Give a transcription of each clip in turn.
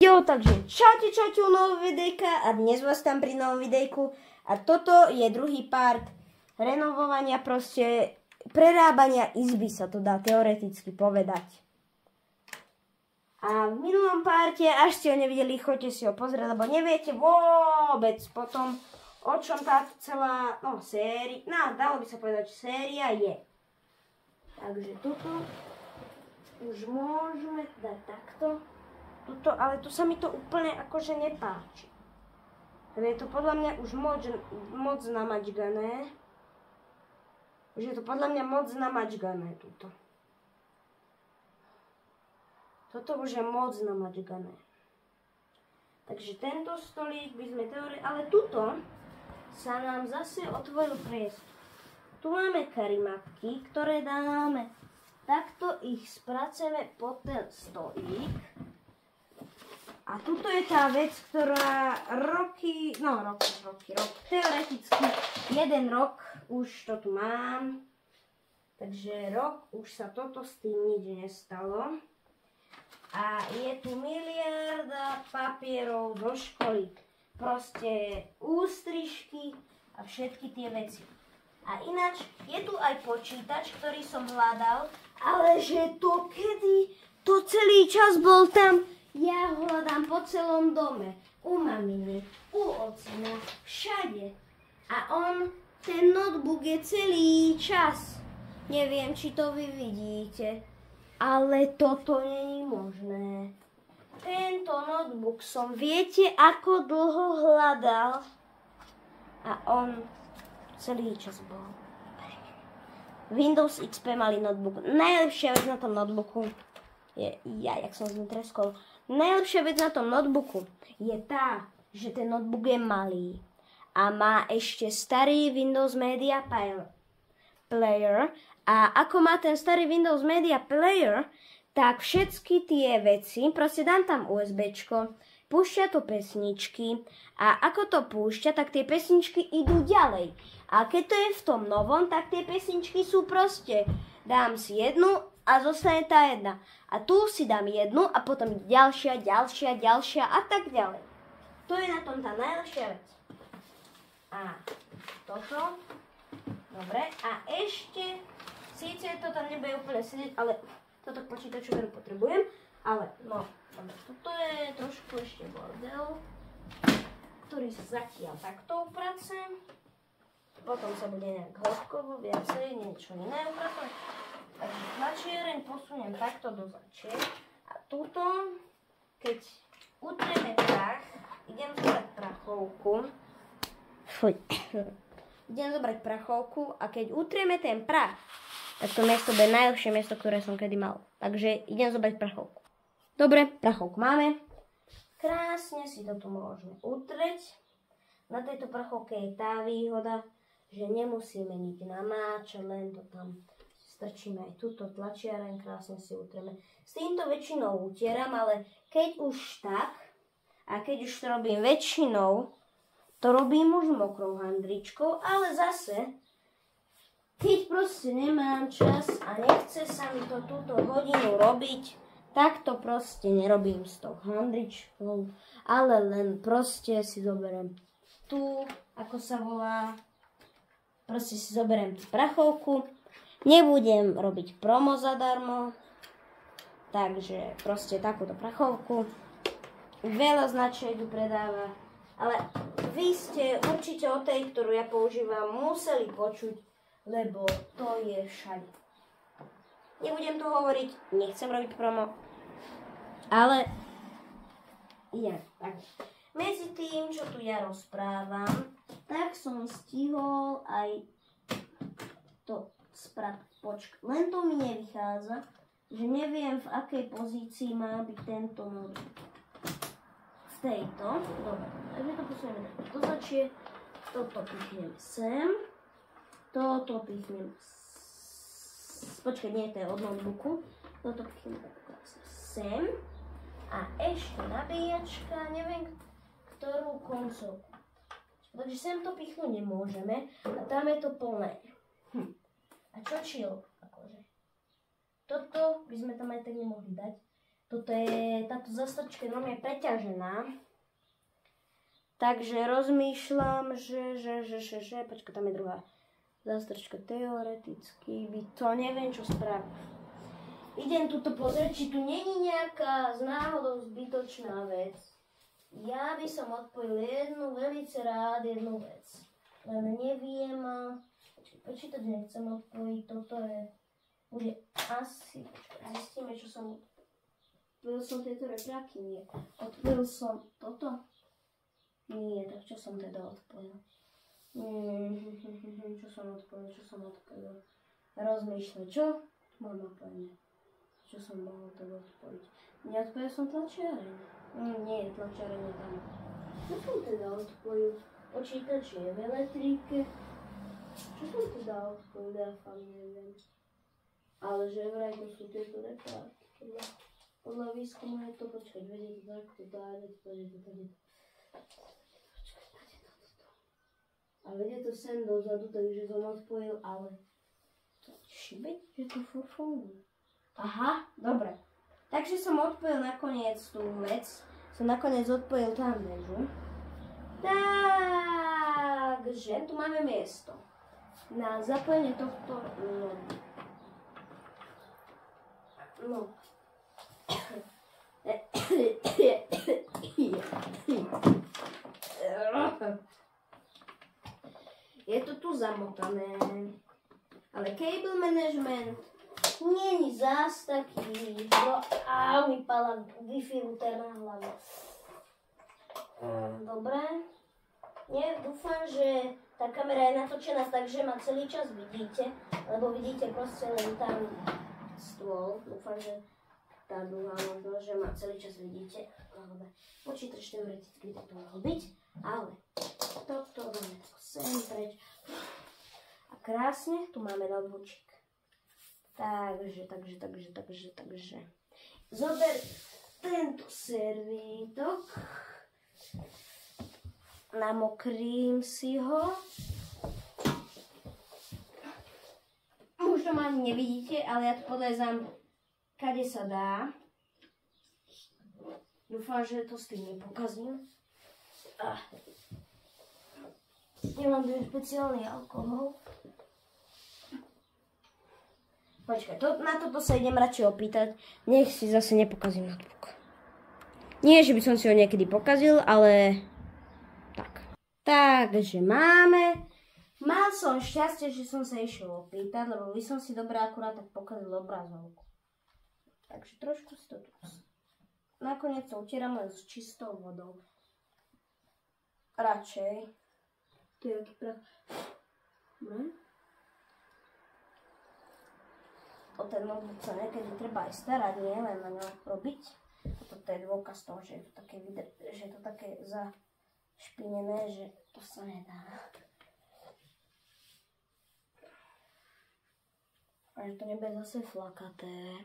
Jo, takže čaute u nového videjka a dnes vás tam pri novom videjku a toto je druhý part renovovania, proste prerábania izby sa to dá teoreticky povedať. A v minulom parte, až ste ho nevideli, choďte si ho pozrieť, lebo neviete vôbec potom, o čom táto celá, séria, dalo by sa povedať, že séria je. Takže toto už môžeme dať takto. Ale tu sa mi to úplne akože nepáči. Je to podľa mňa už moc namačgané. Už je to podľa mňa moc namačgané tuto. Toto už je moc namačgané. Takže tento stolík by sme ale tuto sa nám zase otvoril priestor. Tu máme karimatky, ktoré dáme. Takto ich spracujeme pod ten stolík. A tuto je tá vec, ktorá teoreticky 1 rok už to tu mám. Takže rok už sa toto s tým nič nestalo. A je tu miliarda papierov zo školy. Proste ústrižky a všetky tie veci. A ináč je tu aj počítač, ktorý som hľadal, ale že to kedy, to celý čas bol tam. Ja ho hľadám po celom dome, u maminy, u ocina, všade. A ten notebook je celý čas. Neviem, či to vy vidíte, ale toto nie je možné. Tento notebook som, viete, ako dlho hľadal? A on celý čas bol. Windows XP malý notebook. Najlepšia vec na tom notebooku je, jak som z ním treskol. Najlepšia vec na tom notebooku je tá, že ten notebook je malý a má ešte starý Windows Media Player. A ako má ten starý Windows Media Player, tak všetky tie veci, proste dám tam USBčko, púšťa to pesničky a ako to púšťa, tak tie pesničky idú ďalej. A keď to je v tom novom, tak tie pesničky sú proste, dám si jednu a zostane tá jedna. A tu si dám jednu a potom ďalšia a tak ďalej. To je na tom tá najlepšia vec. A toto. Dobre. A ešte, síce to tam nebude úplne sedieť, ale toto k počítaču veru potrebujem. Ale dobre, toto je trošku ešte bordel, ktorý sa zatiaľ takto upracem. Potom sa bude nejak hĺbkovo viacej niečo iné upracovať. Takže tlačiareň posuniem takto do začiek. A tuto, keď utrieme prach, idem zobrať prachovku. Idem zobrať prachovku a keď utrieme ten prach, tak to miesto bude najlepšie miesto, ktoré som kedy mal. Takže idem zobrať prachovku. Dobre, prachovku máme. Krásne si to tu môžeme utrieť. Na tejto prachovke je tá výhoda, že nemusíme nič namáčať, len to tam strčíme aj túto tlačiareň, krásne si utrieme. S týmto väčšinou utieram, ale keď už tak, a keď už to robím väčšinou, to robím už mokrou handričkou, ale zase, keď proste nemám čas a nechce sa mi to túto hodinu robiť, tak to proste nerobím s tou handričkou, ale len proste si zoberiem tú, ako sa volá, proste si zoberiem tú prachovku. Nebudem robiť promo zadarmo, takže proste takúto prachovku. Veľa značiek ju predáva, ale vy ste určite o tej, ktorú ja používam, museli počuť, lebo to je všade. Nebudem tu hovoriť, nechcem robiť promo, ale tak. Medzi tým, čo tu ja rozprávam, tak som stihol aj to len to mi nevychádza, že neviem, v akej pozícii má byť tento notebook. V tejto. Dobre, takže to posunieme do začiek. Toto pichnem sem. Toto pichnem počkaj, nie, to je od notebooku. Toto pichnem tak krásne sem. A ešte nabíjačka, neviem, ktorú koncovku. Takže sem to pichnúť nemôžeme a tam je to plné. A čo chill? Akože. Toto by sme tam aj tak nemohli dať, táto zastačka je preťažená. Takže rozmýšľam, že, počkaj, tam je druhá zastačka, teoreticky by to neviem, čo spraviť. Idem tuto pozrieť, či tu není nejaká z náhodou zbytočná vec. Ja by som odpojil velice rád jednu vec. Len neviem, počítať nechcem odpojiť, toto bude asi, zistíme, čo som odpojil som tieto repráky, nie. Odpojil som toto? Nie, tak čo som teda odpojil? Čo som odpojil? Rozmýšľam, čo? Mám napojené. Čo som mohol teda odpojiť? Neodpojil som tlačiareň. Nie, tlačiareň je tam. Čo som teda odpojil? Počítač je v elektrike. Čo som teda odpojil? Ja fakt neviem. Ale že vraj to sú tieto repráky. Podľa výskumu je to, počkať, vedie to takto, dáde to. A vedie to sem dozadu, takže som odpojil, ale to šibe, že to furt funguje. Aha, dobre. Takže som odpojil nakoniec tú vec. Som nakoniec odpojil tam väžu. Takže tu máme miesto na zapojenie tohto no. Je to tu zamotané, ale cable management nie je zás taký, mi pala Wi-Fi router na hlavu. Dobre. Dúfam, že tá kamera je natočená tak, že ma celý čas vidíte, lebo vidíte proste len tam stôl. Dúfam, že tá druhá možnosť, že ma celý čas vidíte. Počítač teoreticky by to mohol byť, ale toto máme tako sem preč. A krásne, tu máme noteboočik. Takže. Zober tento servítok. Namokrím si ho. Možno ma ani nevidíte, ale ja to podlezám, kade sa dá. Dúfam, že to s tým nepokazím. Nemám tu špeciálny alkohol. Počkaj, na toto sa idem radšej opýtať. Nech si zase nepokazím notebook. Nie, že by som si ho niekedy pokazil, ale tak. Takže máme. Mal som šťastie, že som sa išiel opýtať, lebo by som si dobre akurát tak pokazil obrazovku. Takže trošku si to tu. Nakoniec to utieram len s čistou vodou. Radšej. To je aký prach. O ten notebook sa niekedy treba aj starať, nie len na ňom robiť. Toto je dôkaz toho, že je to také zašpinené, že to sa nedá. A že to nebude zase flakaté.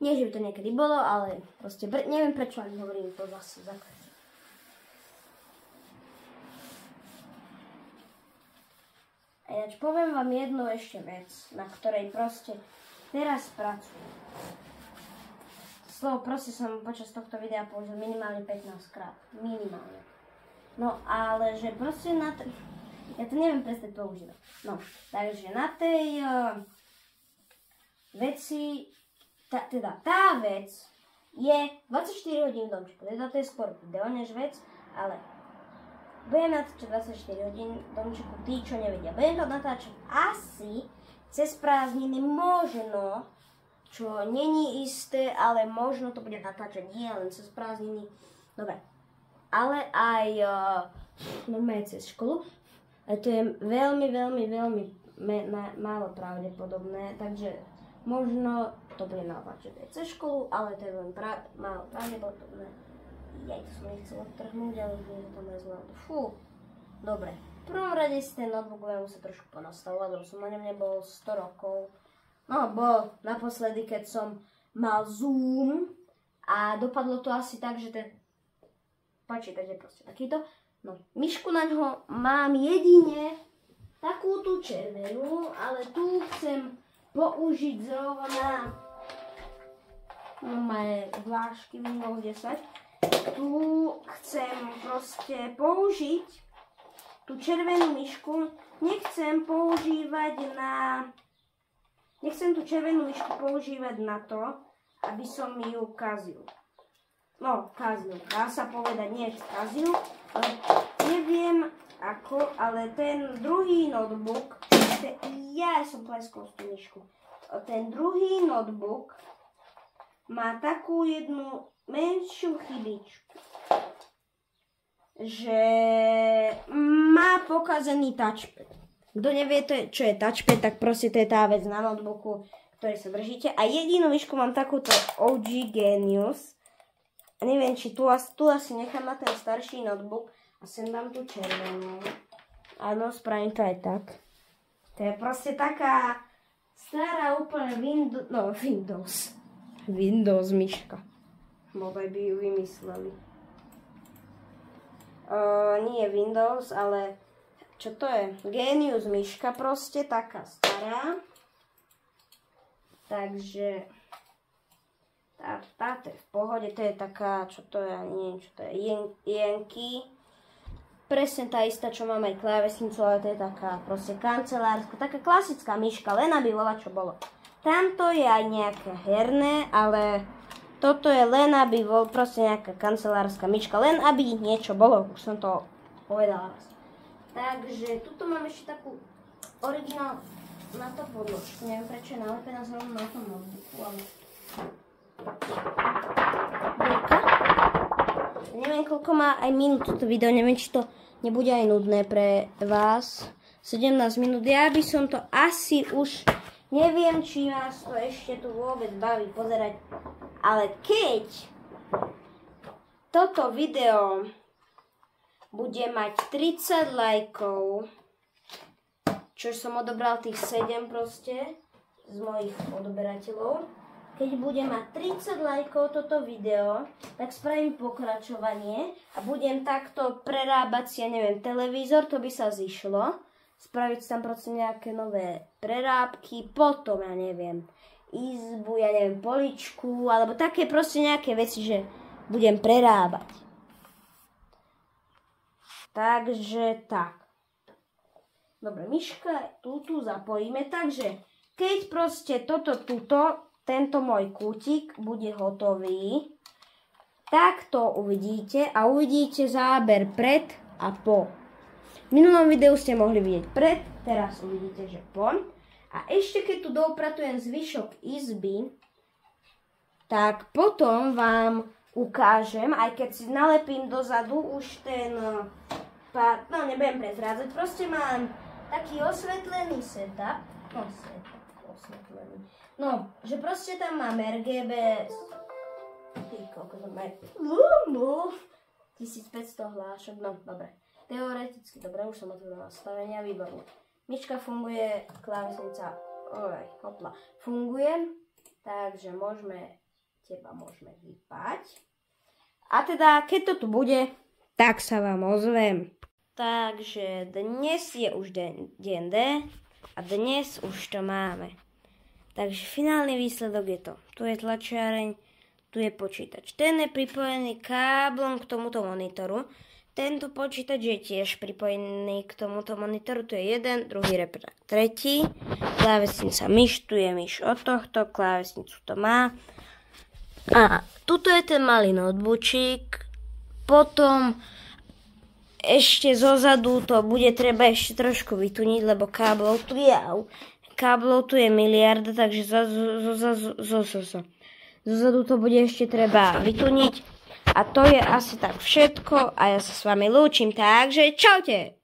Nie, že by to niekedy bolo, ale proste neviem prečo ani hovorím to zase zakryť. A ináč poviem vám jednu ešte vec, na ktorej proste teraz pracujem. Slovo proste som počas tohto videa použil minimálne 15 krát. Minimálne. No ale že proste ja to neviem prestať používať. No, takže na tej veci, tá vec je 24 hodín v domčeku. Teda to je skôr video než vec, ale budem natáčať 24 hodín v domčeku, tí, čo nevedia. Budem to natáčať asi cez prázdniny, možno, čo není isté, ale možno to bude natáčať nie len cez prázdniny. Dobre, ale aj normálne cez školu. A to je veľmi málo pravdepodobné, takže možno to bude natáčať aj cez školu, ale to je len málo pravdepodobné. Ja to som nechcel odtrhnúť, ale už je to tam zle. Fú, dobre. V prvom rade si ten notebook budem musieť trošku ponastavovať, lebo som na ňom nebol 100 rokov. No, bol naposledy, keď som mal Zoom a dopadlo to asi tak, že ten počítač je proste takýto. No, myšku na ňo mám jedine takú tú červenú, ale tu chcem použiť zrovna moje vlášky Windows 10. Tu chcem proste použiť tú červenú myšku. Nechcem tú červenú myšku používať na to, aby som ju kazil. No, kazil. Dá sa povedať, nie kazil, ale neviem ako, ale ten druhý notebook, ja som pleskol tú myšku. Ten druhý notebook má takú jednu menšiu chybičku, že má pokazený touchpad. Kto nevie, čo je touchpad, tak proste to je tá vec na notebooku, ktorej sa držíte. A jedinú myšku mám takúto OG Genius. A neviem, či tu asi nechám na ten starší notebook a sem dám tú červenú. Áno, spravím to aj tak. To je proste taká stará úplne Windows myška. Bodaj by ju vymysleli. Nie Windows, ale čo to je? Genius myška proste, taká stará. Takže táto je v pohode, to je taká, čo to je, neviem čo to je, Jenky. Presne tá istá, čo mám aj klávesnicu, ale to je taká proste kancelárska, taká klasická myška, len aby bola čo bolo. Tamto je aj nejaké herné, ale toto je len aby bol proste nejaká kancelárska myška, len aby niečo bolo, už som to povedala raz. Takže tuto mám ešte takú originál na to podložku, neviem prečo je nalepená zrovna na tom notebooku, ale neviem koľko má aj minút toto video, neviem či to nebude aj nudné pre vás. 17 minút, ja by som to asi už, neviem či vás to ešte tu vôbec baví pozerať, ale keď toto video bude mať 30 lajkov, čo som odobral tých 7 proste z mojich odberateľov, keď bude mať 30 lajkov toto video, tak spravím pokračovanie a budem takto prerábať si, ja neviem, televízor, to by sa zišlo. Spraviť tam proste nejaké nové prerábky, potom, ja neviem, izbu, ja neviem, poličku, alebo také proste nejaké veci, že budem prerábať. Takže tak. Dobre, myška tu zapojíme, takže keď proste tento môj kútik bude hotový, tak to uvidíte a uvidíte záber pred a po. V minulom videu ste mohli vidieť pred, teraz uvidíte, že po. A ešte keď tu doupratujem zvyšok izby, tak potom vám ukážem, aj keď si nalepím dozadu už ten pár, no nebudem prezrádzať, proste mám taký osvetlený setup, no, že proste tam mám RGB, ty koľko to má, 1500 hlášok, no dobre, teoreticky, dobre, už som otvorila nastavenia, výborné. Myška funguje, klávesnica, hopla, funguje, takže teba môžeme vypať. A teda, keď to tu bude, tak sa vám ozvem. Takže dnes je už deň D a dnes už to máme. Takže finálny výsledok je to. Tu je tlačiareň, tu je počítač. Ten je pripojený káblom k tomuto monitoru. Tento počítač je tiež pripojený k tomuto monitoru. Tu je jeden, druhý reproduktor, tretí. Klávesnica myš, tu je myš od tohto, klávesnicu to má. A tuto je ten malý noteboočík. Potom ešte zozadu to bude treba ešte trošku vytuniť, lebo káblov tu je miliarda, takže zozadu to bude ešte treba vytuniť. A to je asi tak všetko a ja sa s vami lúčim, takže čaute!